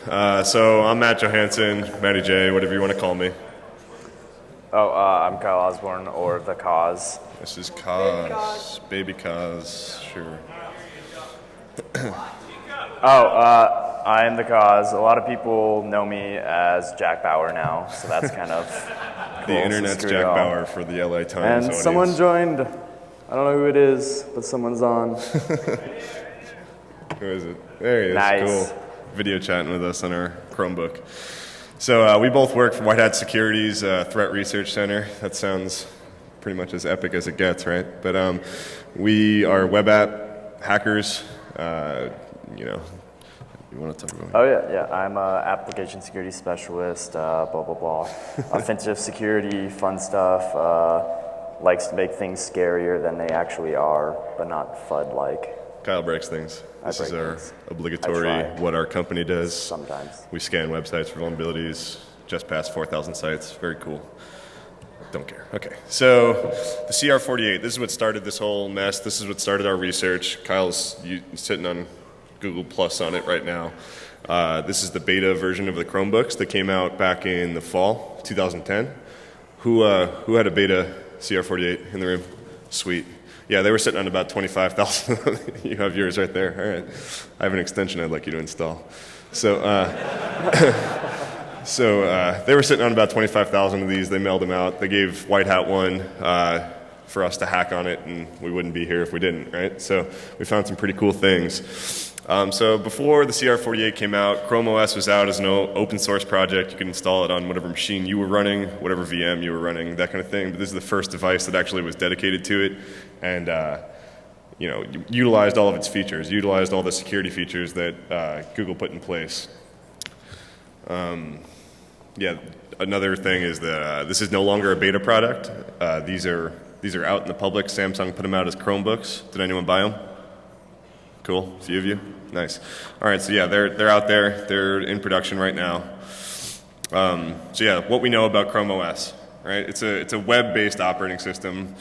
So I'm Matt Johanson, Matty J, whatever you want to call me. I'm Kyle Osborn, or The Cause. This is Cause, Baby Cause, sure. I am The Cause. A lot of people know me as Jack Bauer now, so that's kind of cool. The internet's Jack Bauer for the LA Times and audience. Someone joined. I don't know who it is, but someone's on. Who is it? There he is. Nice. Cool. Video chatting with us on our Chromebook. So we both work for White Hat Security's Threat Research Center. That sounds pretty much as epic as it gets, right? But we are web app hackers. You want to talk about it? Oh, yeah. I'm an application security specialist, blah, blah, blah. Offensive security, fun stuff. Likes to make things scarier than they actually are, but not FUD-like. Kyle breaks things. This is our obligatory what our company does. Sometimes. We scan websites for vulnerabilities, just past 4,000 sites. Very cool. Don't care. Okay, so the CR48, this is what started this whole mess. This is what started our research. Kyle's sitting on Google Plus on it right now. This is the beta version of the Chromebooks that came out back in the fall, 2010. Who had a beta CR48 in the room? Sweet. Yeah, they were sitting on about 25,000. You have yours right there. All right. I have an extension I'd like you to install. So, they were sitting on about 25,000 of these. They mailed them out. They gave White Hat one for us to hack on it, and we wouldn't be here if we didn't, right? So we found some pretty cool things. So before the CR48 came out, Chrome OS was out as an open source project. You could install it on whatever machine you were running, whatever VM you were running, that kind of thing. But this is the first device that actually was dedicated to it, and utilized all of its features, utilized all the security features that Google put in place. Another thing is that this is no longer a beta product. These are out in the public. Samsung put them out as Chromebooks. Did anyone buy them? Cool, a few of you? Nice. All right, so yeah, they're out there. They're in production right now. What we know about Chrome OS, right? It's a web-based operating system.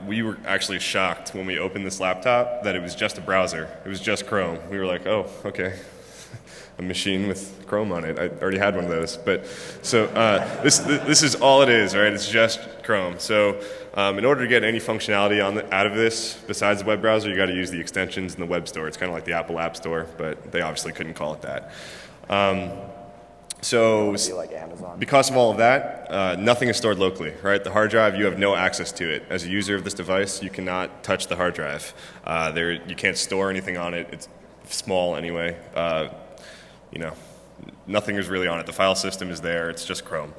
We were actually shocked when we opened this laptop that it was just a browser. It was just Chrome. We were like, oh, okay. A machine with Chrome on it. I already had one of those. But so this is all it is, right? It's just Chrome. So in order to get any functionality out of this, besides the web browser, you got to use the extensions in the web store. It's kind of like the Apple App Store, but they obviously couldn't call it that. Like Amazon. Because of all of that, nothing is stored locally, right? The hard drive, you have no access to it. As a user of this device, you cannot touch the hard drive. You can't store anything on it. It's small anyway. Nothing is really on it. The file system is there. It's just Chrome.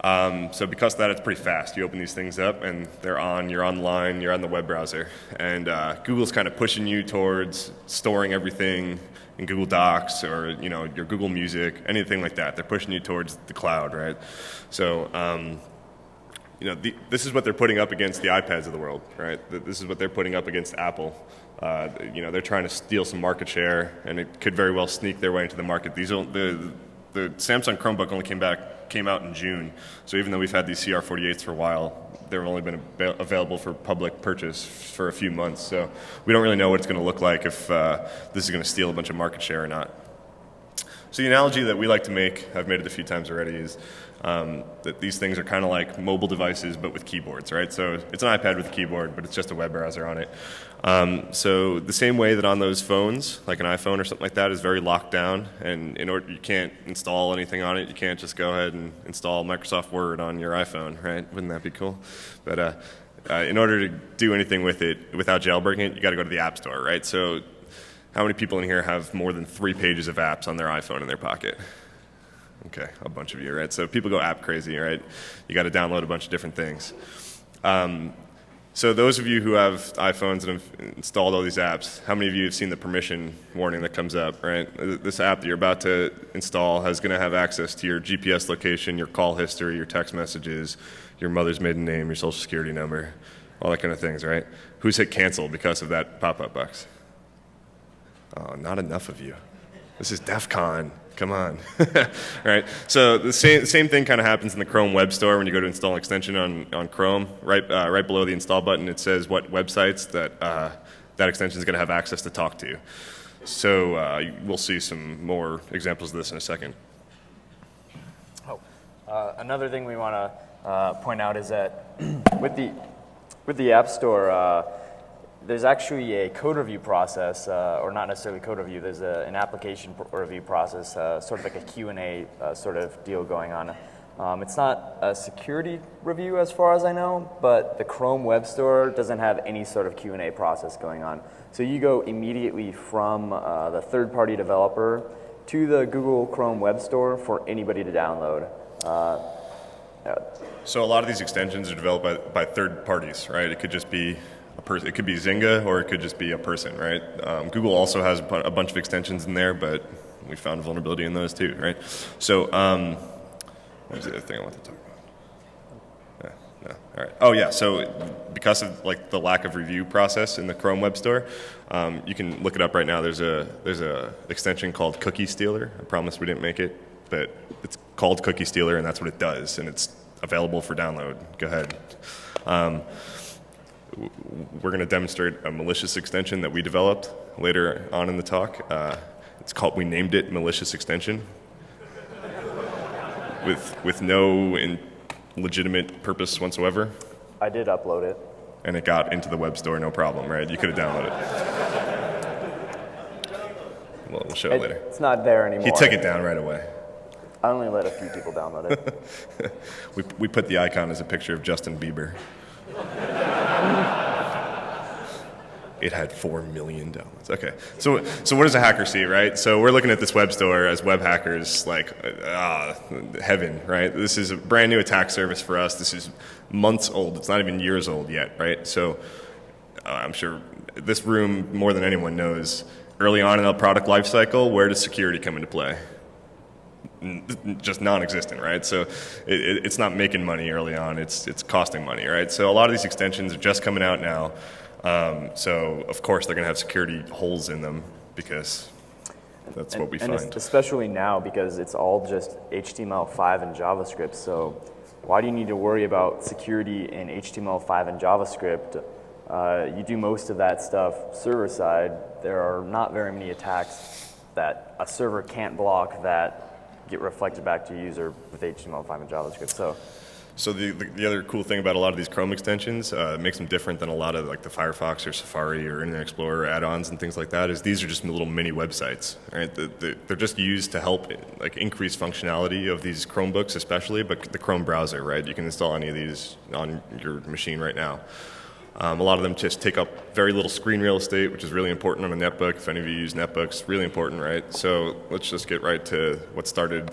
So because of that, it's pretty fast. You open these things up, and they're on. You're online. You're on the web browser. And Google's kind of pushing you towards storing everything in Google Docs or your Google Music, anything like that. They're pushing you towards the cloud, right? So this is what they're putting up against the iPads of the world, right? This is what they're putting up against Apple. They're trying to steal some market share, and it could very well sneak their way into the market. The Samsung Chromebook only came out in June, so even though we've had these CR48s for a while, they've only been available for public purchase for a few months. So we don't really know what it's going to look like if this is going to steal a bunch of market share or not. So the analogy that we like to make, I've made it a few times already, is that these things are kind of like mobile devices but with keyboards, right? So it's an iPad with a keyboard, but it's just a web browser on it. So the same way that on those phones, like an iPhone or something like that, is very locked down, and you can't install anything on it. You can't just go ahead and install Microsoft Word on your iPhone, right? Wouldn't that be cool? But in order to do anything with it without jailbreaking it, you got to go to the App Store, right? So how many people in here have more than 3 pages of apps on their iPhone in their pocket? Okay, a bunch of you, right? So people go app crazy, right? You got to download a bunch of different things. So those of you who have iPhones and have installed all these apps, how many of you have seen the permission warning that comes up, right? This app that you're about to install is going to have access to your GPS location, your call history, your text messages, your mother's maiden name, your social security number, all that kind of things, right? Who's hit cancel because of that pop-up box? Oh, not enough of you. This is DEFCON. Come on. Right? So the same thing kind of happens in the Chrome web store when you go to install an extension on Chrome. Right below the install button, it says what websites that extension is going to have access to talk to. So we'll see some more examples of this in a second. Another thing we want to point out is that with the App Store, there's actually a code review process, or not necessarily code review. There's an application review process, sort of like a Q&A sort of deal going on. It's not a security review as far as I know, but the Chrome Web Store doesn't have any sort of Q&A process going on. So you go immediately from the third-party developer to the Google Chrome Web Store for anybody to download. So a lot of these extensions are developed by third parties, right? It could just be a person. It could be Zynga, or it could just be a person, right? Google also has a bunch of extensions in there, but we found a vulnerability in those too, right? So what was the other thing I wanted to talk about? No. All right. Oh yeah. So because of like the lack of review process in the Chrome Web Store, you can look it up right now. There's a extension called Cookie Stealer. I promise we didn't make it, but it's called Cookie Stealer, and that's what it does, and it's available for download. Go ahead. We're going to demonstrate a malicious extension that we developed later on in the talk. We named it Malicious Extension with no legitimate purpose whatsoever. I did upload it. And it got into the web store, no problem, right? You could have downloaded it. Well, we'll show it later. It's not there anymore. He took it down right away. I only let a few people download it. We put the icon as a picture of Justin Bieber. It had 4 million downloads. Okay, so what does a hacker see, right? So we're looking at this web store as web hackers, like, heaven, right? This is a brand new attack service for us. This is months old. It's not even years old yet, right? So I'm sure this room, more than anyone, knows early on in the product lifecycle, where does security come into play? Just non-existent, right? So it's not making money early on. It's costing money, right? So a lot of these extensions are just coming out now. So of course they're going to have security holes in them because that's what we find. And especially now because it's all just HTML5 and JavaScript. So why do you need to worry about security in HTML5 and JavaScript? You do most of that stuff server side. There are not very many attacks that a server can't block that get reflected back to a user with HTML5 and JavaScript. So the other cool thing about a lot of these Chrome extensions makes them different than a lot of like the Firefox or Safari or Internet Explorer add-ons and things like that is these are just little mini websites, right? They're just used to help like increase functionality of these Chromebooks especially, but the Chrome browser, right? You can install any of these on your machine right now. A lot of them just take up very little screen real estate, which is really important on a netbook. If any of you use netbooks, really important, right? So let's just get right to what started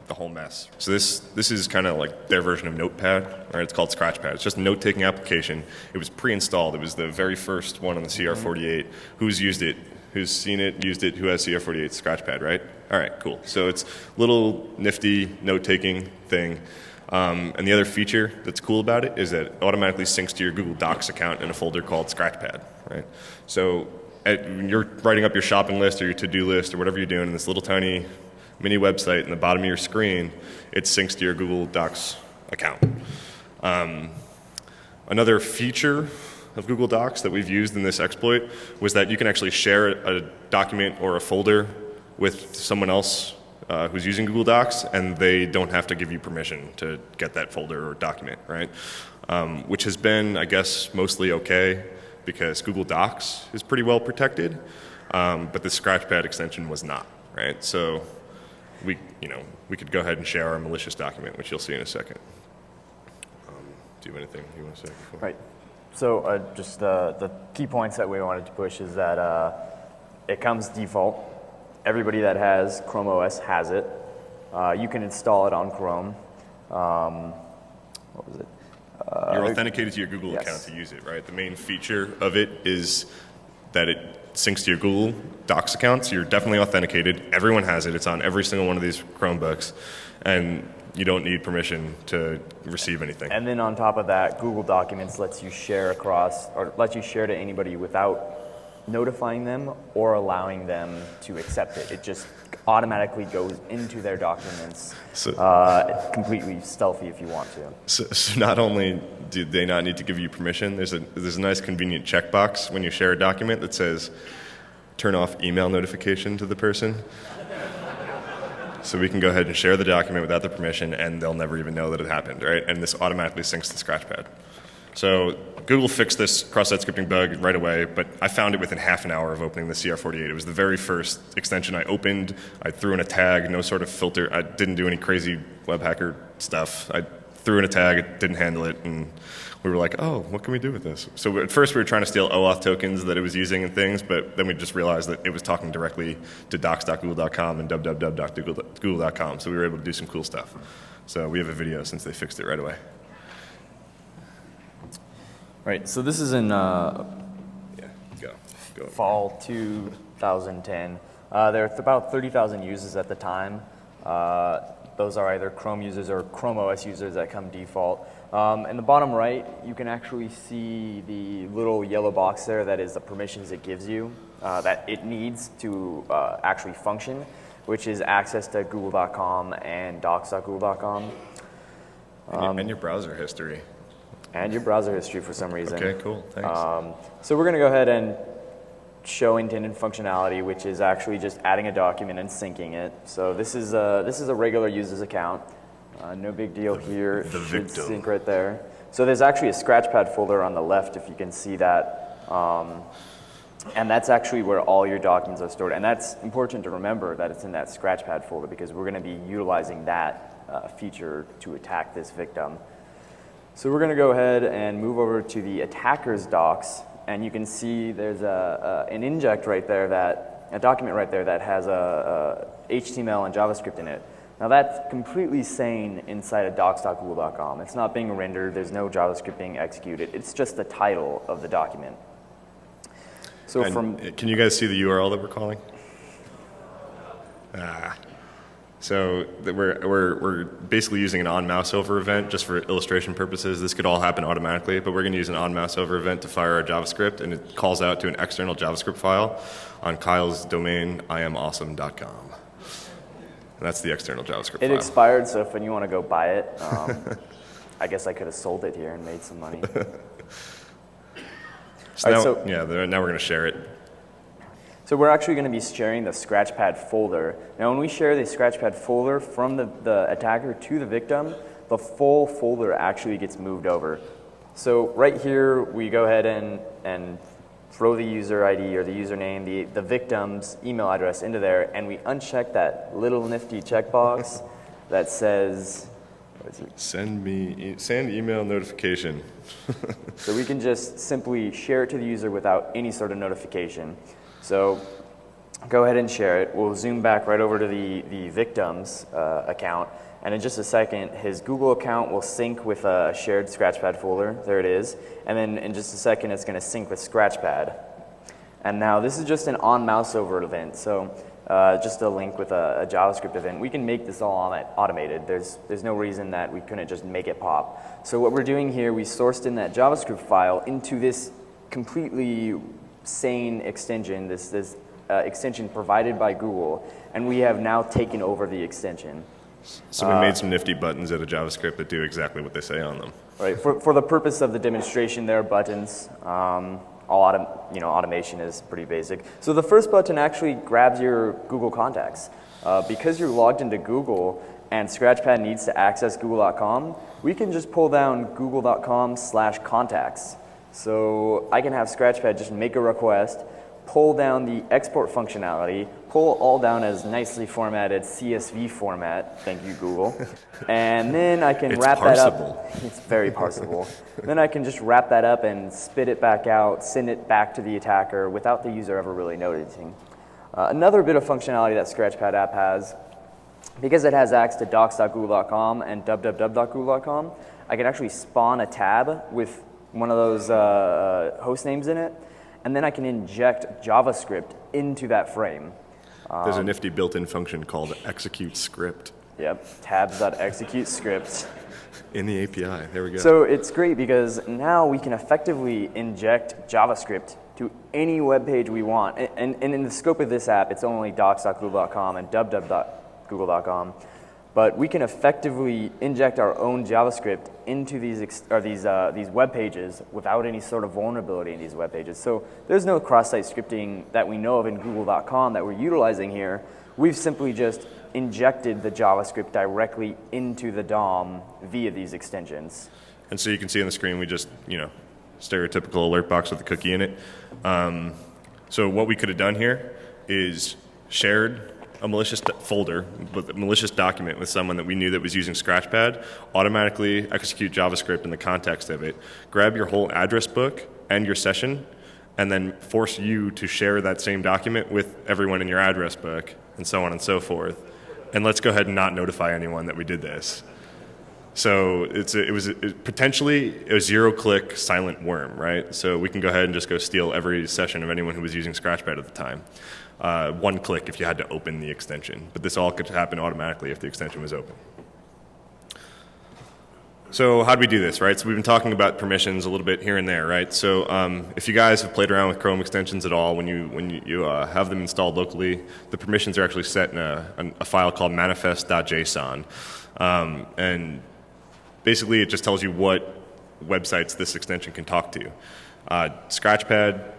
the whole mess. So this is kind of like their version of Notepad, right? It's called Scratchpad. It's just a note-taking application. It was pre-installed. It was the very first one on the CR48. Who's used it? Who's seen it, used it? Who has CR48 Scratchpad, right? All right, cool. So it's a little nifty note-taking thing. And the other feature that's cool about it is that it automatically syncs to your Google Docs account in a folder called Scratchpad, right? So when you're writing up your shopping list or your to-do list or whatever you're doing in this little tiny mini website in the bottom of your screen, it syncs to your Google Docs account. Another feature of Google Docs that we've used in this exploit was that you can actually share a document or a folder with someone else who's using Google Docs, and they don't have to give you permission to get that folder or document, right? Which has been, I guess, mostly okay because Google Docs is pretty well protected, but the Scratchpad extension was not, right? So we could go ahead and share our malicious document, which you'll see in a second. Do you have anything you want to say before? Right. So just the key points that we wanted to push is that it comes default. Everybody that has Chrome OS has it. You can install it on Chrome. What was it? You're authenticated to your Google yes. account to use it, right? The main feature of it is that it syncs to your Google Docs account, so you're definitely authenticated. Everyone has it. It's on every single one of these Chromebooks, and you don't need permission to receive anything. And then on top of that, Google Documents lets you share across, or lets you share to anybody without notifying them or allowing them to accept it. It just automatically goes into their documents, completely stealthy if you want to. So not only do they not need to give you permission, there's a nice convenient checkbox when you share a document that says, turn off email notification to the person. So we can go ahead and share the document without the permission, and they'll never even know that it happened, right? And this automatically syncs to Scratchpad. So Google fixed this cross-site scripting bug right away, but I found it within half an hour of opening the CR48. It was the very first extension I opened. I threw in a tag, no sort of filter. I didn't do any crazy web hacker stuff. I threw in a tag, it didn't handle it, and we were like, oh, what can we do with this? So at first we were trying to steal OAuth tokens that it was using and things, but then we just realized that it was talking directly to docs.google.com and www.google.com, so we were able to do some cool stuff. So we have a video since they fixed it right away. Right, so this is in fall 2010. There are about 30,000 users at the time. Those are either Chrome users or Chrome OS users that come default. In the bottom right, you can actually see the little yellow box there that is the permissions it gives you, that it needs to actually function, which is access to google.com and docs.google.com. And your browser history. And your browser history for some reason. Okay, cool, thanks. So we're going to go ahead and show intended functionality, which is actually just adding a document and syncing it. So this is a regular user's account. No big deal here. The should victim. sync right there. So there's actually a Scratchpad folder on the left, if you can see that. And that's actually where all your documents are stored. And that's important to remember that it's in that Scratchpad folder, because we're going to be utilizing that feature to attack this victim. So we're going to go ahead and move over to the attacker's docs, and you can see there's an inject right there, a document right there that has a HTML and JavaScript in it. Now that's completely sane inside of docs.google.com. It's not being rendered, there's no JavaScript being executed, it's just the title of the document. So can you guys see the URL that we're calling? So we're basically using an on-mouse over event just for illustration purposes. This could all happen automatically, but we're going to use an on-mouse over event to fire our JavaScript, and it calls out to an external JavaScript file on Kyle's domain, iamawesome.com. And that's the external JavaScript file. It expired, so if you want to go buy it, I guess I could have sold it here and made some money. Now we're going to share it. So we're actually going to be sharing the Scratchpad folder. Now when we share the Scratchpad folder from the attacker to the victim, the full folder actually gets moved over. So right here, we go ahead and throw the user ID or the username, the victim's email address into there, and we uncheck that little nifty checkbox that says, what is it? Send email notification. So we can just simply share it to the user without any sort of notification. So go ahead and share it. We'll zoom back right over to the victim's account, and in just a second, his Google account will sync with a shared Scratchpad folder. There it is. And then in just a second, it's going to sync with Scratchpad. And now this is just an on-mouse over event, so just a link with a JavaScript event. We can make this all automated. There's no reason that we couldn't just make it pop. So what we're doing here, we sourced in that JavaScript file into this completely sane extension, this extension provided by Google, and we have now taken over the extension. So we made some nifty buttons out of JavaScript that do exactly what they say on them. Right. For the purpose of the demonstration, there are buttons. Automation is pretty basic. So the first button actually grabs your Google contacts. Because you're logged into Google and Scratchpad needs to access google.com, we can just pull down google.com/contacts. So I can have Scratchpad just make a request, pull down the export functionality, pull all down as nicely formatted CSV format, thank you Google, and then I can wrap that up. It's very parsable. Then I can just wrap that up and spit it back out, send it back to the attacker without the user ever really noticing. Another bit of functionality that Scratchpad app has, because it has access to docs.google.com and www.google.com, I can actually spawn a tab with one of those host names in it, and then I can inject JavaScript into that frame. There's a nifty built-in function called execute script. Yep, tabs.execute script. In the API, there we go. So it's great because now we can effectively inject JavaScript to any web page we want. And in the scope of this app, it's only docs.google.com and www.google.com. but we can effectively inject our own JavaScript into these web pages without any sort of vulnerability in these web pages. So there's no cross-site scripting that we know of in Google.com that we're utilizing here. We've simply just injected the JavaScript directly into the DOM via these extensions. And so you can see on the screen, we just, stereotypical alert box with a cookie in it. So what we could have done here is shared a malicious folder with a malicious document with someone that we knew that was using Scratchpad, automatically execute JavaScript in the context of it, grab your whole address book and your session, and then force you to share that same document with everyone in your address book, and so on and so forth. And let's go ahead and not notify anyone that we did this. So it was potentially a zero-click silent worm, right? So we can go ahead and just go steal every session of anyone who was using Scratchpad at the time. One click if you had to open the extension. But this all could happen automatically if the extension was open. So how do we do this, right? So we've been talking about permissions a little bit here and there, right? So if you guys have played around with Chrome extensions at all, when you have them installed locally, the permissions are actually set in a file called manifest.json. And basically, it just tells you what websites this extension can talk to. Scratchpad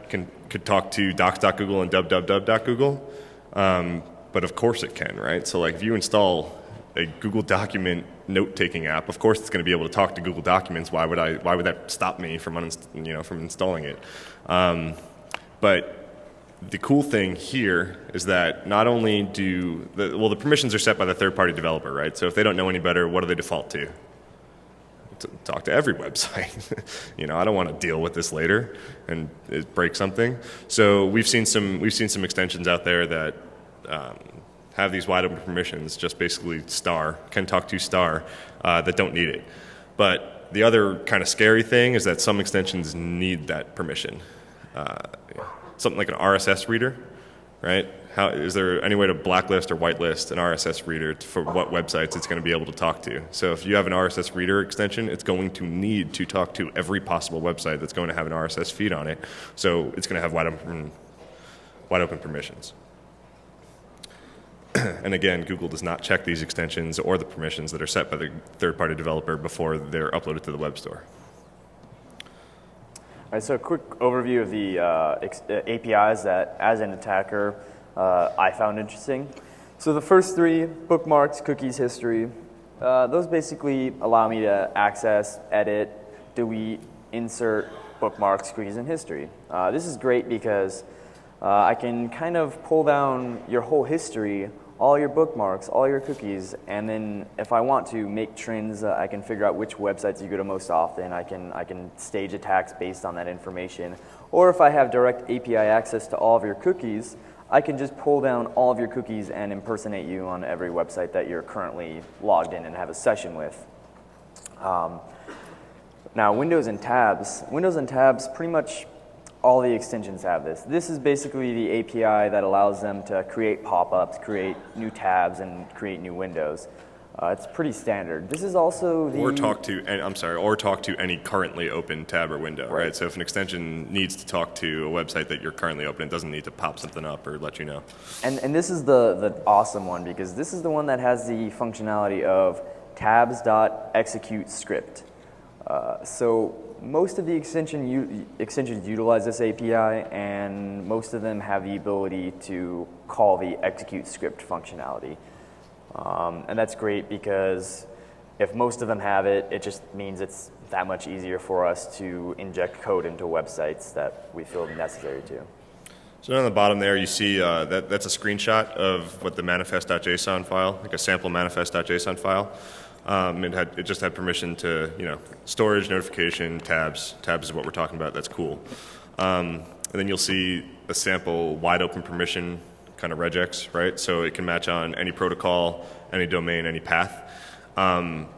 could talk to docs.google and www.google, but of course it can, right? So like if you install a Google document note-taking app, of course it's going to be able to talk to Google Documents. Why would that stop me from installing it? But the cool thing here is that not only do the permissions are set by the third-party developer, right? So if they don't know any better, what do they default to? Talk to every website. I don't want to deal with this later and it break something. So we've seen some extensions out there that have these wide open permissions, just basically can talk to star that don't need it. But the other kind of scary thing is that some extensions need that permission. Something like an RSS reader, right? Is there any way to blacklist or whitelist an RSS reader for what websites it's going to be able to talk to? So if you have an RSS reader extension, it's going to need to talk to every possible website that's going to have an RSS feed on it. So it's going to have wide open permissions. And again, Google does not check these extensions or the permissions that are set by the third-party developer before they're uploaded to the web store. All right, so a quick overview of the APIs that, as an attacker, I found interesting. So the first three, bookmarks, cookies, history, those basically allow me to access, edit, delete, insert bookmarks, cookies, and history. This is great because I can kind of pull down your whole history, all your bookmarks, all your cookies, and then if I want to make trends, I can figure out which websites you go to most often. I can stage attacks based on that information. Or if I have direct API access to all of your cookies, I can just pull down all of your cookies and impersonate you on every website that you're currently logged in and have a session with. Now, Windows and tabs, pretty much all the extensions have this. This is basically the API that allows them to create pop-ups, create new tabs, and create new windows. It's pretty standard. This is also the... Or talk to any currently open tab or window, right? So if an extension needs to talk to a website that you're currently open, it doesn't need to pop something up or let you know. And this is the awesome one, because this is the one that has the functionality of tabs.execute script. So most of the extensions utilize this API, and most of them have the ability to call the execute script functionality. And that's great because if most of them have it, it just means it's that much easier for us to inject code into websites that we feel necessary to. So on the bottom there, you see that's a screenshot of what the manifest.json file, like a sample manifest.json file. It just had permission to, storage, notification, tabs. Tabs is what we're talking about. That's cool. And then you'll see a sample wide open permission kind of regex, right? So it can match on any protocol, any domain, any path.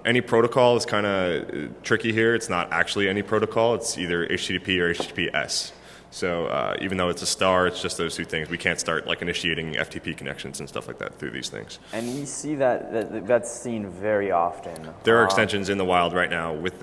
Any protocol is kind of tricky here. It's not actually any protocol. It's either HTTP or HTTPS. So even though it's a star, it's just those two things. We can't start like initiating FTP connections and stuff like that through these things. And you see that's seen very often. There are extensions in the wild right now with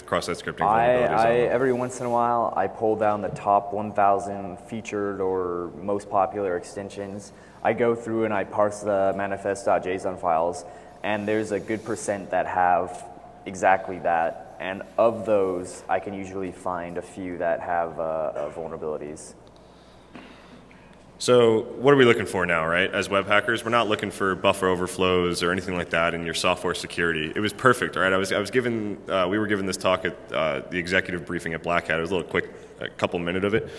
cross-site scripting vulnerabilities. Every once in a while, I pull down the top 1,000 featured or most popular extensions. I go through and I parse the manifest.json files, and there's a good percent that have exactly that. And of those, I can usually find a few that have vulnerabilities. So what are we looking for now, right? As web hackers, we're not looking for buffer overflows or anything like that in your software security. It was perfect, right? We were given this talk at the executive briefing at Black Hat. It was a little quick, a couple minute of it.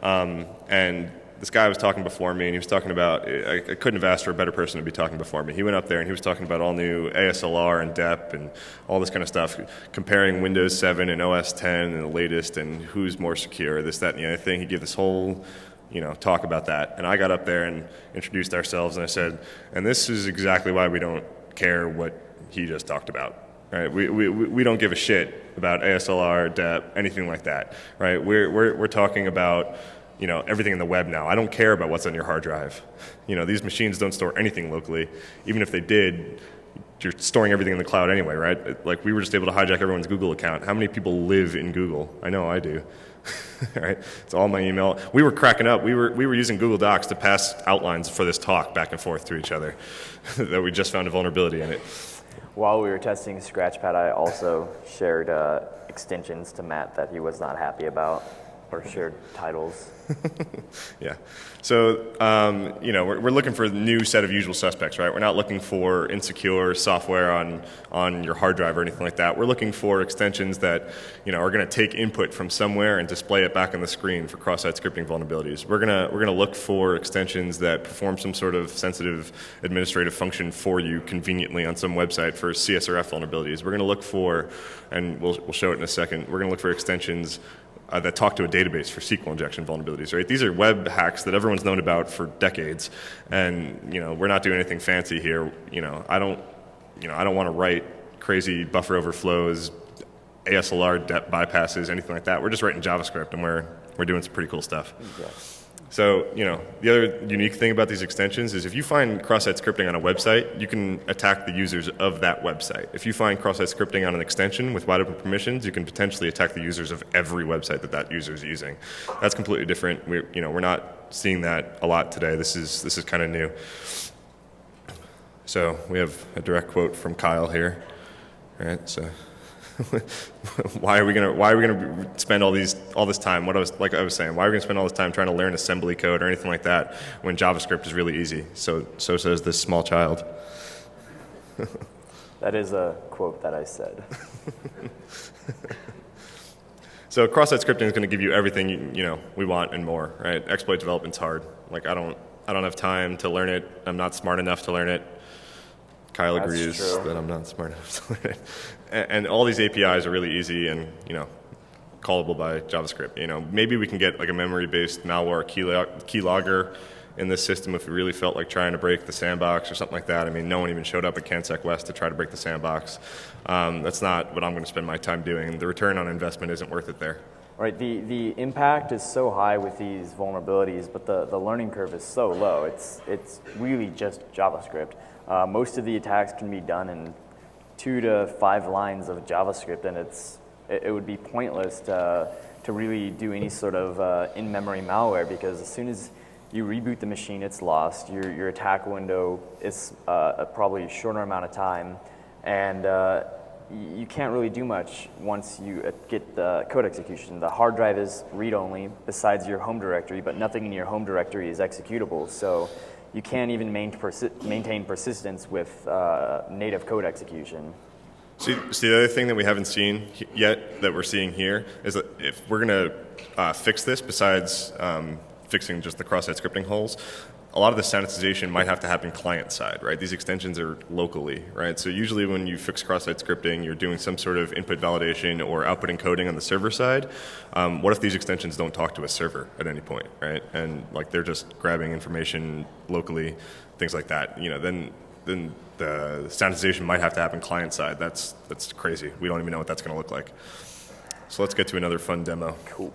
And this guy was talking before me, and he was talking about, I couldn't have asked for a better person to be talking before me. He went up there, and he was talking about all new ASLR and DEP and all this kind of stuff, comparing Windows 7 and OS 10 and the latest and who's more secure, this, that, and the other thing. He gave this whole talk about that. And I got up there and introduced ourselves, and I said, and this is exactly why we don't care what he just talked about. Right? We don't give a shit about ASLR, DEP, anything like that. Right? We're talking about everything in the web now. I don't care about what's on your hard drive. These machines don't store anything locally. Even if they did, you're storing everything in the cloud anyway, right? Like we were just able to hijack everyone's Google account. How many people live in Google? I know I do. Right? It's all my email. We were cracking up. We were using Google Docs to pass outlines for this talk back and forth to each other that we just found a vulnerability in it. While we were testing Scratchpad, I also shared extensions to Matt that he was not happy about, or shared titles. Yeah. So, we're looking for a new set of usual suspects, right? We're not looking for insecure software on your hard drive or anything like that. We're looking for extensions that, are going to take input from somewhere and display it back on the screen for cross-site scripting vulnerabilities. We're gonna look for extensions that perform some sort of sensitive administrative function for you conveniently on some website for CSRF vulnerabilities. We're going to look for, and we'll show it in a second, we're going to look for extensions that talk to a database for SQL injection vulnerabilities, right? These are web hacks that everyone's known about for decades, and we're not doing anything fancy here. I don't want to write crazy buffer overflows, ASLR depth bypasses, anything like that. We're just writing JavaScript, and we're doing some pretty cool stuff. Yeah. So, the other unique thing about these extensions is if you find cross-site scripting on a website, you can attack the users of that website. If you find cross-site scripting on an extension with wide open permissions, you can potentially attack the users of every website that user is using. That's completely different. We're not seeing that a lot today. This is kind of new. So we have a direct quote from Kyle here. All right, so why are we gonna spend all this time? Why are we gonna spend all this time trying to learn assembly code or anything like that when JavaScript is really easy? So says this small child. That is a quote that I said. So cross-site scripting is going to give you everything we want and more, right? Exploit development's hard. Like I don't have time to learn it. I'm not smart enough to learn it. Kyle agrees that I'm not smart enough to learn it. And all these APIs are really easy and, callable by JavaScript. Maybe we can get like a memory-based malware keylogger in this system if we really felt like trying to break the sandbox or something like that. I mean, no one even showed up at CanSec West to try to break the sandbox. That's not what I'm going to spend my time doing. The return on investment isn't worth it there. Right, the impact is so high with these vulnerabilities, but the learning curve is so low. It's really just JavaScript. Most of the attacks can be done in 2 to 5 lines of JavaScript, and it would be pointless to really do any sort of in-memory malware, because as soon as you reboot the machine, it's lost. Your attack window is probably a shorter amount of time, and you can't really do much once you get the code execution. The hard drive is read-only besides your home directory, but nothing in your home directory is executable, so you can't even maintain persistence with native code execution. See, the other thing that we haven't seen yet that we're seeing here is that if we're going to fix this, besides fixing just the cross-site scripting holes, a lot of the sanitization might have to happen client-side, right? These extensions are locally, right? So usually when you fix cross-site scripting, you're doing some sort of input validation or output encoding on the server side. What if these extensions don't talk to a server at any point, right? And like they're just grabbing information locally, things like that. Then the sanitization might have to happen client-side. That's crazy. We don't even know what that's going to look like. So let's get to another fun demo. Cool.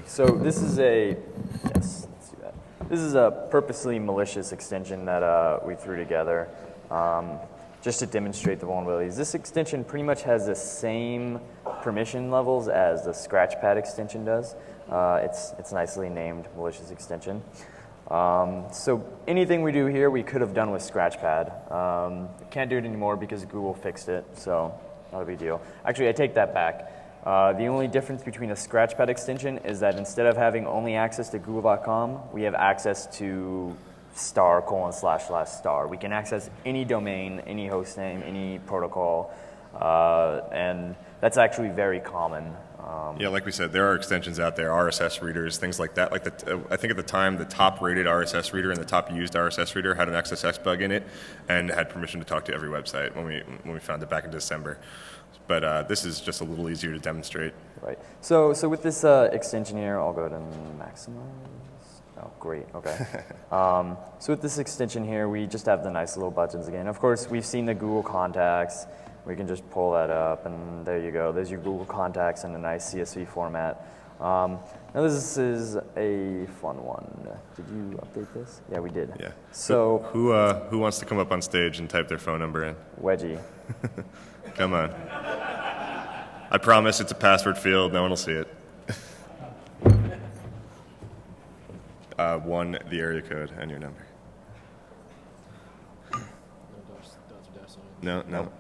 So this is a, yes, let's do that. This is a purposely malicious extension that we threw together just to demonstrate the vulnerabilities. This extension pretty much has the same permission levels as the Scratchpad extension does. It's nicely named malicious extension. So anything we do here, we could have done with Scratchpad. Can't do it anymore because Google fixed it, so not a big deal. Actually, I take that back. The only difference between a Scratchpad extension is that instead of having only access to google.com, we have access to *://*. We can access any domain, any host name, any protocol, and that's actually very common. Yeah, like we said, there are extensions out there, RSS readers, things like that. Like I think at the time, the top-rated RSS reader and the top-used RSS reader had an XSX bug in it, and had permission to talk to every website when we found it back in December. But this is just a little easier to demonstrate. Right. So with this extension here, I'll go ahead and maximize. Oh, great. Okay. So with this extension here, we just have the nice little buttons again. Of course, we've seen the Google contacts. We can just pull that up, and there you go. There's your Google contacts in a nice CSV format. Now this is a fun one. Did you update this? Yeah, we did. Yeah. So who wants to come up on stage and type their phone number in? Wedgie. Come on. I promise it's a password field. No one will see it. 1, the area code, and your number. No.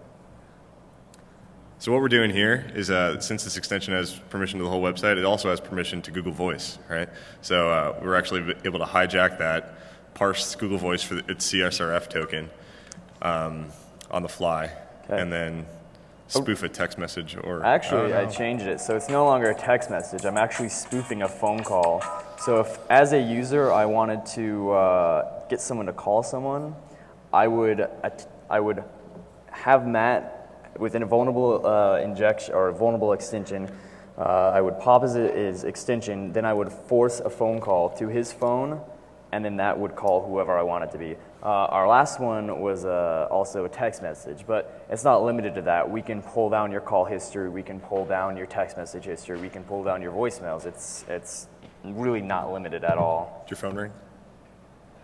So what we're doing here is, since this extension has permission to the whole website, it also has permission to Google Voice, right? So we're actually able to hijack that, parse Google Voice for its CSRF token on the fly, and then spoof a text message. Or actually, I changed it, so it's no longer a text message. I'm actually spoofing a phone call. So if, as a user, I wanted to get someone to call someone, I would have Matt within a vulnerable injection or a vulnerable extension. I would pop his extension, then I would force a phone call to his phone, and then that would call whoever I want it to be. Our last one was also a text message, but it's not limited to that. We can pull down your call history, we can pull down your text message history, we can pull down your voicemails. It's really not limited at all. Did your phone ring?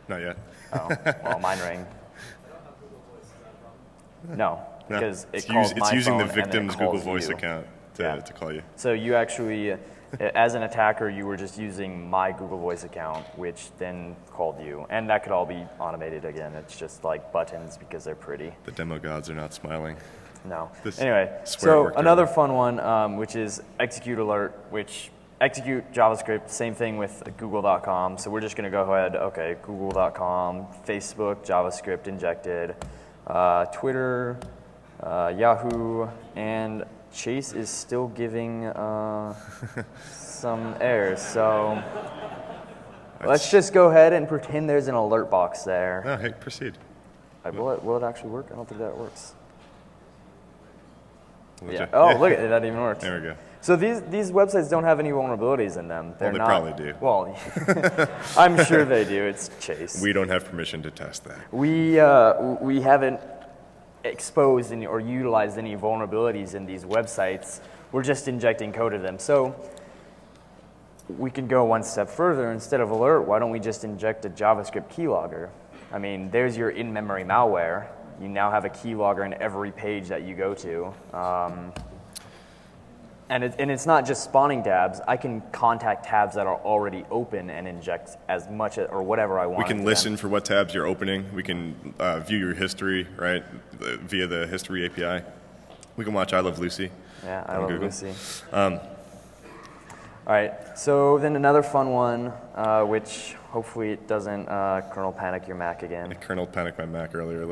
Not yet. Oh, well, mine rang. No, because it calls my it's using phone the victim's Google Voice you. account to call you. So you actually, as an attacker, you were just using my Google Voice account, which then called you. And that could all be automated again. It's just like buttons because they're pretty. The demo gods are not smiling. No. Anyway, so another fun one, which is execute alert, which execute JavaScript, same thing with google.com. So we're just going to go ahead, okay, google.com, Facebook, JavaScript injected, Twitter, Yahoo, and Chase is still giving some errors. So let's just go ahead and pretend there's an alert box there. Oh, hey, proceed. Will it actually work? I don't think that works. Yeah. Oh, look at it. That even works. There we go. So these websites don't have any vulnerabilities in them. Well, they probably do. Well, I'm sure they do. It's Chase. We don't have permission to test that. We haven't exposed or utilized any vulnerabilities in these websites. We're just injecting code to them. So we can go one step further. Instead of alert, why don't we just inject a JavaScript keylogger? I mean, there's your in-memory malware. You now have a keylogger in every page that you go to. And it's not just spawning tabs. I can contact tabs that are already open and inject as much or whatever I want. We can listen for what tabs you're opening. We can view your history, right, via the history API. We can watch I Love Lucy. Yeah, I Love Lucy. All right, so then another fun one, which hopefully it doesn't kernel panic your Mac again. It kernel panicked my Mac earlier.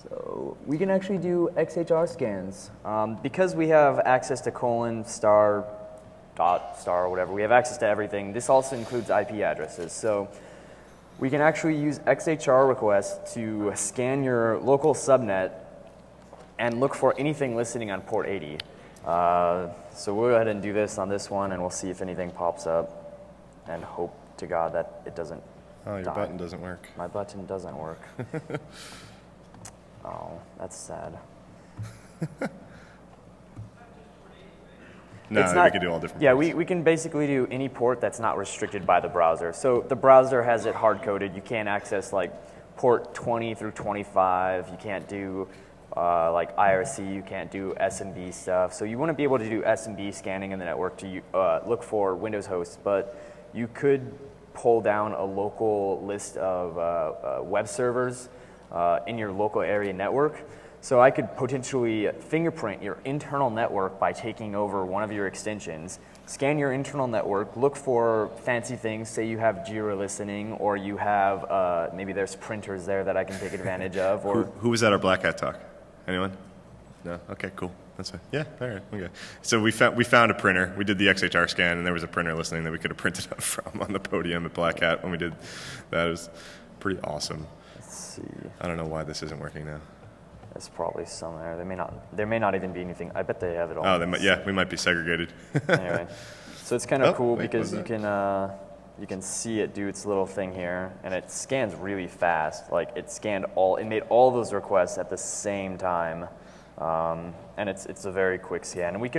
So we can actually do XHR scans. Because we have access to :, star, dot, star, or whatever, we have access to everything. This also includes IP addresses. So we can actually use XHR requests to scan your local subnet and look for anything listening on port 80. So we'll go ahead and do this on this one, and we'll see if anything pops up, and hope to God that it doesn't your button doesn't work. My button doesn't work. Oh, that's sad. No, it's we could do all different Yeah, ports. we can basically do any port that's not restricted by the browser. So the browser has it hard-coded. You can't access like port 20 through 25. You can't do like IRC. You can't do SMB stuff. So you wouldn't be able to do SMB scanning in the network to look for Windows hosts, but you could pull down a local list of web servers in your local area network. So I could potentially fingerprint your internal network by taking over one of your extensions, scan your internal network, look for fancy things, say you have Jira listening, or you have, maybe there's printers there that I can take advantage of. Or Who was at our Black Hat talk? Anyone? No? Okay, cool. That's fine. Yeah, all right, okay. So we found a printer. We did the XHR scan, and there was a printer listening that we could have printed up from on the podium at Black Hat when we did that. It was pretty awesome. Let's see. I don't know why this isn't working now. There's probably some there. There may not even be anything. I bet they have it all. Oh, yeah, we might be segregated. Anyway, so it's kind of cool wait, because you can see it do its little thing here, and it scans really fast. Like it made all those requests at the same time, and it's a very quick scan. And we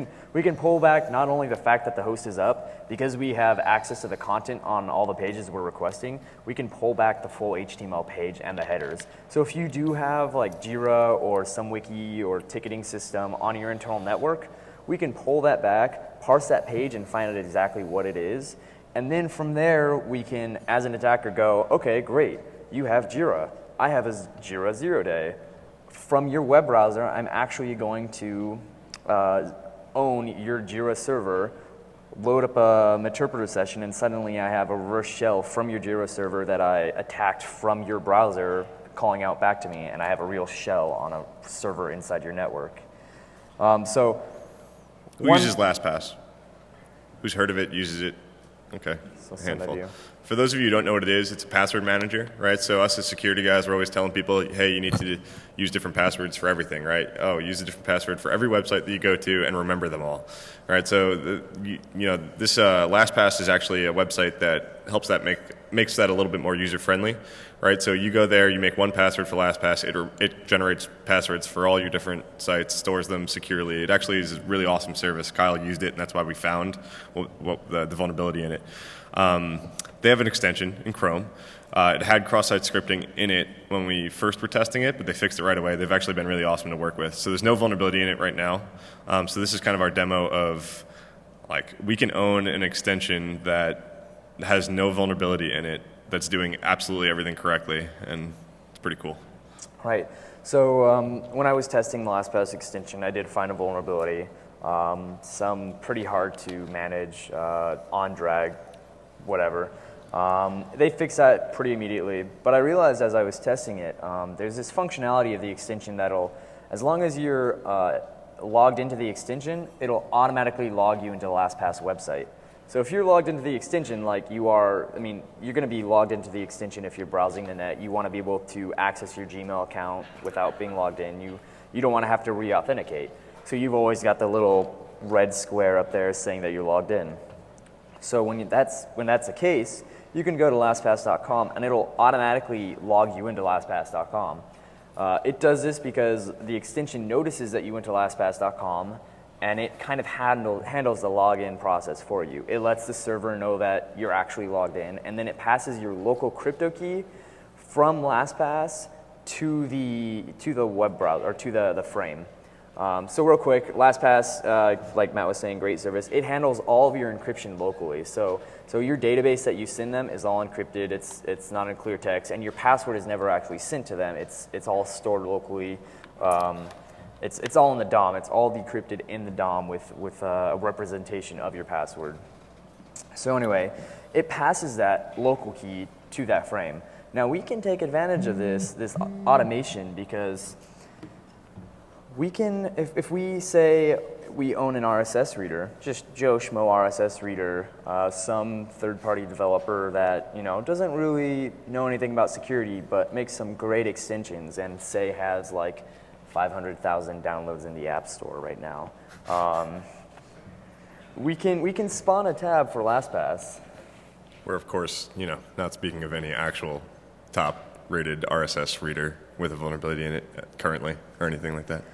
can pull back not only the fact that the host is up, because we have access to the content on all the pages we're requesting. We can pull back the full HTML page and the headers. So if you do have like Jira or some wiki or ticketing system on your internal network, we can pull that back, parse that page, and find out exactly what it is. And then from there, we can, as an attacker, go, okay, great, you have Jira. I have a Jira 0 day. From your web browser, I'm actually going to own your Jira server, load up a interpreter session, and suddenly I have a reverse shell from your Jira server that I attacked from your browser calling out back to me, and I have a real shell on a server inside your network. So Who uses LastPass? Who's heard of it, uses it? Okay, So a some of handful. you. For those of you who don't know what it is, it's a password manager, right? So us as security guys, we're always telling people, hey, you need to use different passwords for everything, right? Oh, use a different password for every website that you go to and remember them all, right? So this LastPass is actually a website that helps that makes that a little bit more user-friendly, right? So you go there, you make one password for LastPass, it generates passwords for all your different sites, stores them securely. It actually is a really awesome service. Kyle used it, and that's why we found the vulnerability in it. They have an extension in Chrom. It had cross-site scripting in it when we first were testing it, but they fixed it right away. They've actually been really awesome to work with. So there's no vulnerability in it right now. So this is kind of our demo of, like, we can own an extension that has no vulnerability in it, that's doing absolutely everything correctly, and it's pretty cool. Right. So when I was testing the LastPass extension, I did find a vulnerability. Some pretty hard to manage, on drag, whatever. They fixed that pretty immediately, but I realized as I was testing it, there's this functionality of the extension that'll, as long as you're logged into the extension, it'll automatically log you into the LastPass website. So if you're logged into the extension, like you are, I mean, you're going to be logged into the extension if you're browsing the net. You want to be able to access your Gmail account without being logged in. You don't want to have to re-authenticate. So you've always got the little red square up there saying that you're logged in. So when that's the case, you can go to LastPass.com and it'll automatically log you into LastPass.com. It does this because the extension notices that you went to LastPass.com, and it kind of handles the login process for you. It lets the server know that you're actually logged in, and then it passes your local crypto key from LastPass to the web browser, or to the frame. So real quick, LastPass, like Matt was saying, great service. It handles all of your encryption locally. So your database that you send them is all encrypted. It's not in clear text, and your password is never actually sent to them. It's all stored locally. It's all in the DOM. It's all decrypted in the DOM with a representation of your password. So anyway, it passes that local key to that frame. Now we can take advantage of this automation because we can, if we say we own an RSS reader, just Joe Schmo RSS reader, some third-party developer that doesn't really know anything about security but makes some great extensions and say has like 500,000 downloads in the App Store right now. We can spawn a tab for LastPass. We're, of course, not speaking of any actual top-rated RSS reader with a vulnerability in it currently or anything like that.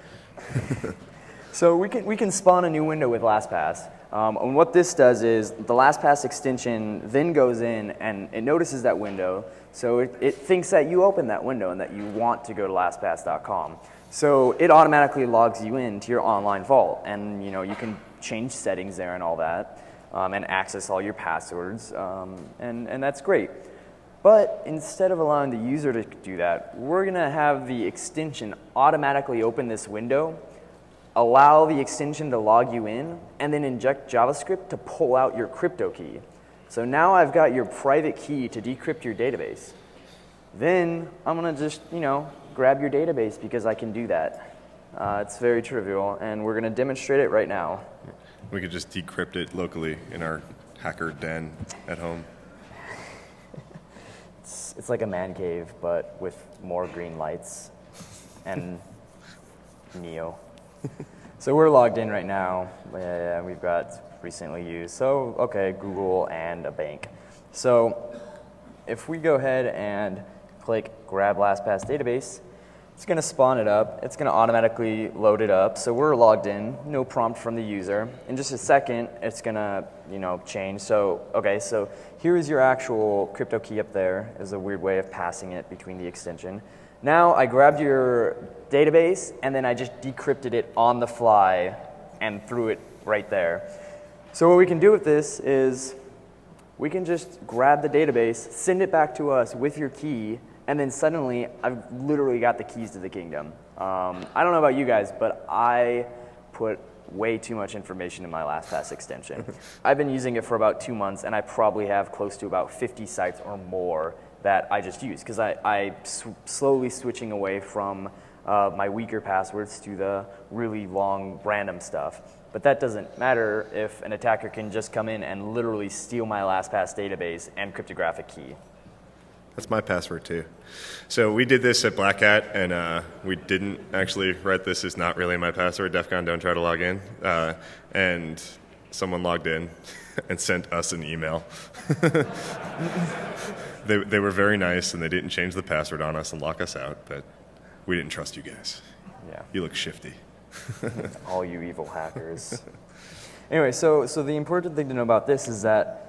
So we can spawn a new window with LastPass. And what this does is the LastPass extension then goes in and it notices that window. So it thinks that you opened that window and that you want to go to lastpass.com. So it automatically logs you into your online vault, and you can change settings there and all that, and access all your passwords, and that's great. But instead of allowing the user to do that, we're going to have the extension automatically open this window, allow the extension to log you in, and then inject JavaScript to pull out your crypto key. So now I've got your private key to decrypt your database. Then I'm going to just, grab your database because I can do that. It's very trivial, and we're going to demonstrate it right now. We could just decrypt it locally in our hacker den at home. It's like a man cave, but with more green lights and Neo. So we're logged in right now. Yeah, we've got recently used. So, okay, Google and a bank. So if we go ahead and click Grab LastPass Database, it's going to spawn it up. It's going to automatically load it up. So we're logged in, no prompt from the user. In just a second, it's going to change. So, okay, so here is your actual crypto key up there. Is a weird way of passing it between the extension. Now I grabbed your database, and then I just decrypted it on the fly and threw it right there. So what we can do with this is we can just grab the database, send it back to us with your key, and then suddenly I've literally got the keys to the kingdom. I don't know about you guys, but I put way too much information in my LastPass extension. I've been using it for about 2 months, and I probably have close to about 50 sites or more that I just use, because I'm slowly switching away from my weaker passwords to the really long random stuff. But that doesn't matter if an attacker can just come in and literally steal my LastPass database and cryptographic key. That's my password too. So we did this at Black Hat, and we didn't actually write this is not really my password. DEFCON, don't try to log in. And someone logged in and sent us an email. They were very nice, and they didn't change the password on us and lock us out, but we didn't trust you guys. Yeah. You look shifty. All you evil hackers. Anyway, so the important thing to know about this is that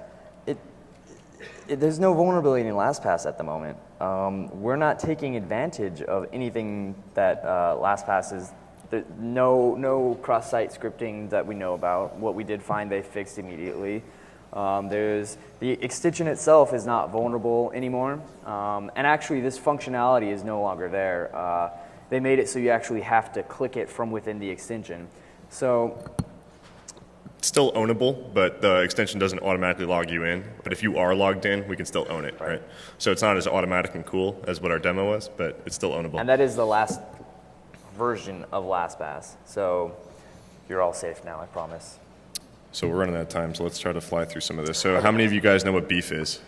there's no vulnerability in LastPass at the moment. We're not taking advantage of anything that LastPass is. No cross-site scripting that we know about. What we did find, they fixed immediately. The extension itself is not vulnerable anymore. And actually, this functionality is no longer there. They made it so you actually have to click it from within the extension. So it's still ownable, but the extension doesn't automatically log you in. But if you are logged in, we can still own it, right? So it's not as automatic and cool as what our demo was, but it's still ownable. And that is the last version of LastPass. So you're all safe now, I promise. So we're running out of time, so let's try to fly through some of this. So how many of you guys know what beef is?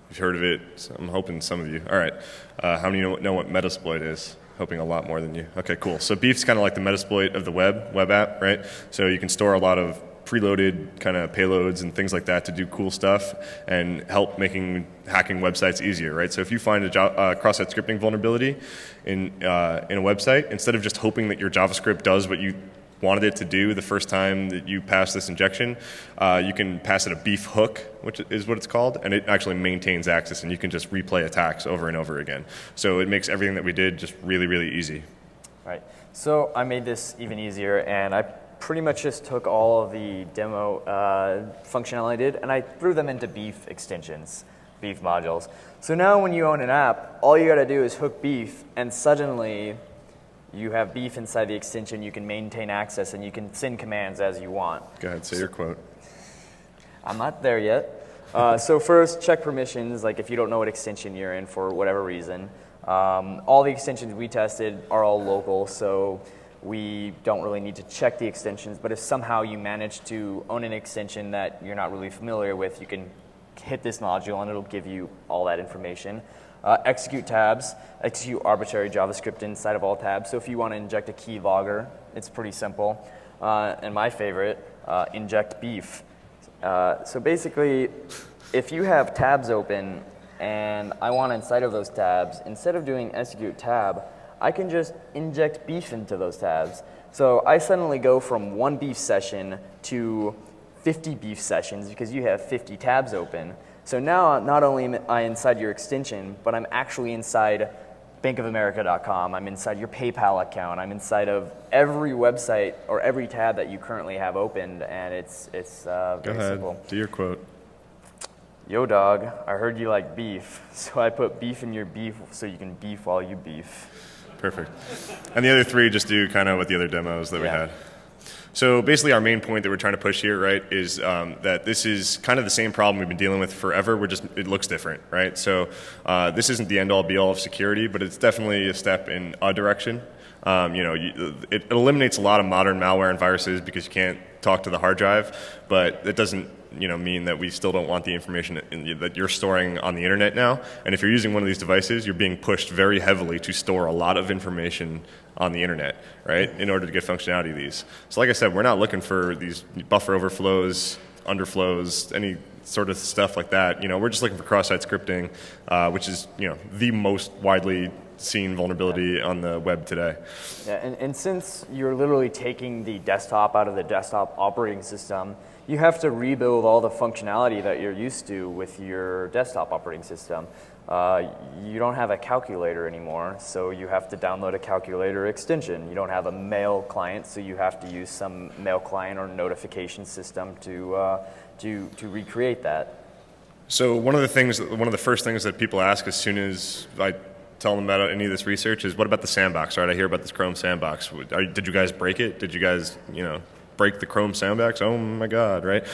You've heard of it? So I'm hoping some of you. All right. How many know what Metasploit is? Hoping a lot more than you. Okay, cool. So beef's kind of like the Metasploit of the web app, right? So you can store a lot of preloaded kind of payloads and things like that to do cool stuff and help making hacking websites easier, right? So if you find a cross-site scripting vulnerability in a website, instead of just hoping that your JavaScript does what you wanted it to do the first time that you pass this injection, you can pass it a beef hook, which is what it's called, and it actually maintains access, and you can just replay attacks over and over again. So it makes everything that we did just really, really easy. Right. So I made this even easier, and I pretty much just took all of the demo functionality I did, and I threw them into beef extensions, beef modules. So now when you own an app, all you got to do is hook beef, and suddenly you have beef inside the extension, you can maintain access, and you can send commands as you want. Go ahead, say your quote. I'm not there yet. So first, check permissions, like if you don't know what extension you're in for whatever reason. All the extensions we tested are all local, so we don't really need to check the extensions, but if somehow you manage to own an extension that you're not really familiar with, you can hit this module and it'll give you all that information. Execute tabs, execute arbitrary JavaScript inside of all tabs. So if you want to inject a key logger, it's pretty simple. And my favorite, inject beef. So basically, if you have tabs open and I want inside of those tabs, instead of doing execute tab, I can just inject beef into those tabs. So I suddenly go from one beef session to 50 beef sessions because you have 50 tabs open. So now not only am I inside your extension, but I'm actually inside bankofamerica.com, I'm inside your PayPal account, I'm inside of every website or every tab that you currently have opened, and it's very simple. Go ahead, do your quote. Yo dog, I heard you like beef, so I put beef in your beef so you can beef while you beef. Perfect. And the other three just do kind of what the other demos that we had. So basically our main point that we're trying to push here, right, is that this is kind of the same problem we've been dealing with forever. It looks different, right? So this isn't the end-all be-all of security, but it's definitely a step in a direction. It eliminates a lot of modern malware and viruses because you can't talk to the hard drive, but it doesn't mean that we still don't want the information that you're storing on the internet now. And if you're using one of these devices, you're being pushed very heavily to store a lot of information on the internet, right, in order to get functionality of these. So like I said, we're not looking for these buffer overflows, underflows, any sort of stuff like that. We're just looking for cross-site scripting, which is the most widely seen vulnerability on the web today. Yeah, and since you're literally taking the desktop out of the desktop operating system, you have to rebuild all the functionality that you're used to with your desktop operating system. You don't have a calculator anymore, so you have to download a calculator extension. You don't have a mail client, so you have to use some mail client or notification system to recreate that. So one of the first things that people ask as soon as I tell them about any of this research is, what about the sandbox, right? I hear about this Chrome sandbox. Did you guys break it? Did you guys, break the Chrome sandbox? Oh my God, right?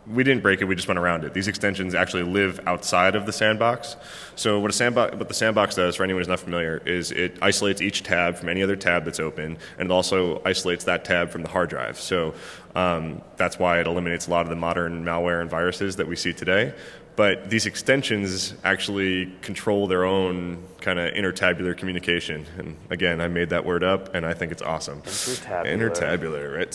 We didn't break it, we just went around it. These extensions actually live outside of the sandbox. So what the sandbox does, for anyone who's not familiar, is it isolates each tab from any other tab that's open, and it also isolates that tab from the hard drive. So that's why it eliminates a lot of the modern malware and viruses that we see today. But these extensions actually control their own kind of intertabular communication. And again, I made that word up, and I think it's awesome. Intertabular, right?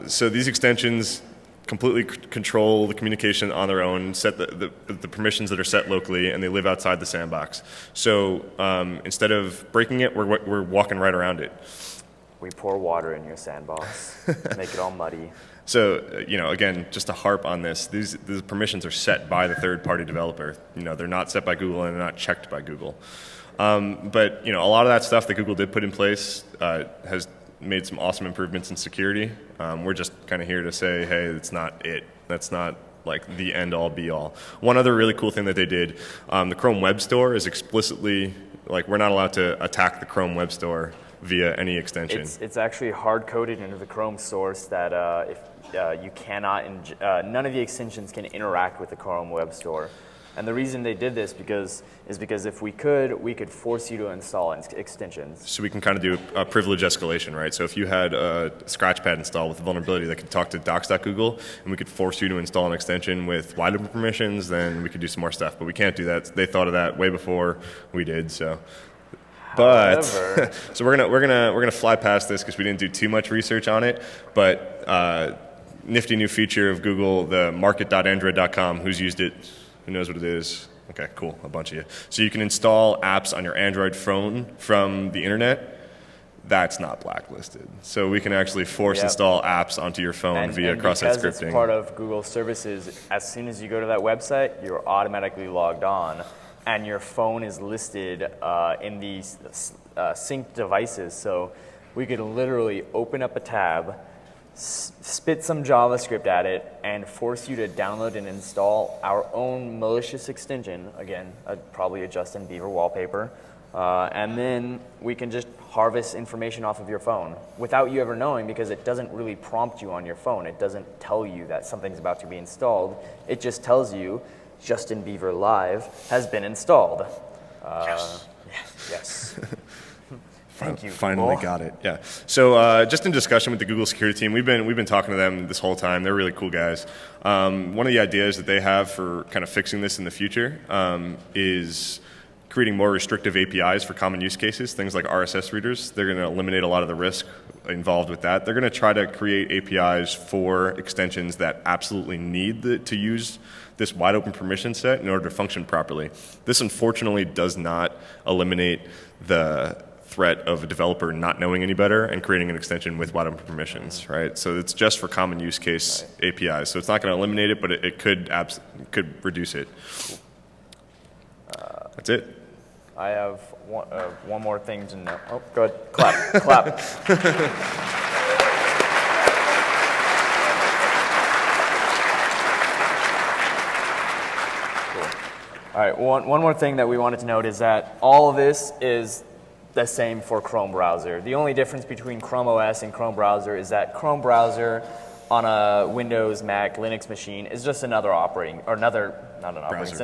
So these extensions completely control the communication on their own, set the permissions that are set locally, and they live outside the sandbox. So instead of breaking it, we're walking right around it. We pour water in your sandbox, make it all muddy. So, again, just to harp on this, these permissions are set by the third-party developer. They're not set by Google and they're not checked by Google. But, a lot of that stuff that Google did put in place has made some awesome improvements in security. We're just kind of here to say, hey, it's not it. That's not like the end-all, be-all. One other really cool thing that they did, the Chrome Web Store is explicitly, we're not allowed to attack the Chrome Web Store via any extension. It's actually hard-coded into the Chrome source that if you cannot, none of the extensions can interact with the Chrome Web Store. And the reason they did this is because if we could force you to install extensions. So we can kind of do a privilege escalation, right? So if you had a Scratchpad installed with a vulnerability that could talk to docs.google, and we could force you to install an extension with wide open permissions, then we could do some more stuff. But we can't do that. They thought of that way before we did. So. But so we're gonna fly past this because we didn't do too much research on it. But nifty new feature of Google, the market.android.com. Who's used it? Who knows what it is? Okay, cool, a bunch of you. So you can install apps on your Android phone from the internet. That's not blacklisted. So we can actually force install apps onto your phone via cross-site scripting. Because it's part of Google services, as soon as you go to that website, you're automatically logged on. And your phone is listed in these synced devices. So we could literally open up a tab, spit some JavaScript at it, and force you to download and install our own malicious extension. Again, probably a Justin Bieber wallpaper. And then we can just harvest information off of your phone without you ever knowing, because it doesn't really prompt you on your phone. It doesn't tell you that something's about to be installed. It just tells you Justin Bieber Live has been installed. Yes. Thank you. Finally got it. Yeah. So just in discussion with the Google security team, we've been talking to them this whole time. They're really cool guys. One of the ideas that they have for kind of fixing this in the future is creating more restrictive APIs for common use cases, things like RSS readers. They're going to eliminate a lot of the risk involved with that. They're going to try to create APIs for extensions that absolutely need to use this wide open permission set in order to function properly. This unfortunately does not eliminate the threat of a developer not knowing any better and creating an extension with wide open permissions, right? So it's just for common use case APIs. So it's not going to eliminate it, but it could reduce it. That's it. I have one more thing to know. Oh, go ahead. Clap. Clap. All right, one more thing that we wanted to note is that all of this is the same for Chrome browser. The only difference between Chrome OS and Chrome browser is that Chrome browser on a Windows, Mac, Linux machine is just another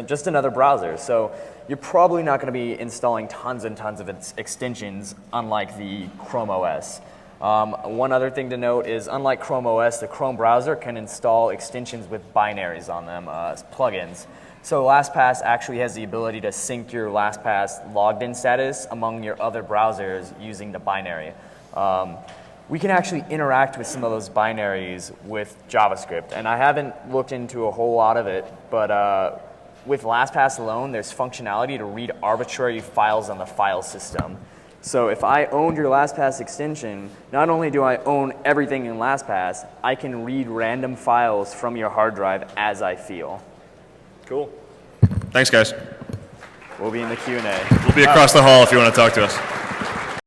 just another browser. So you're probably not going to be installing tons and tons of extensions, unlike the Chrome OS. One other thing to note is, unlike Chrome OS, the Chrome browser can install extensions with binaries on them, plugins. So LastPass actually has the ability to sync your LastPass logged in status among your other browsers using the binary. We can actually interact with some of those binaries with JavaScript, and I haven't looked into a whole lot of it, but with LastPass alone, there's functionality to read arbitrary files on the file system. So if I owned your LastPass extension, not only do I own everything in LastPass, I can read random files from your hard drive as I feel. Cool. Thanks, guys. We'll be in the Q&A. We'll be across the hall if you want to talk to us.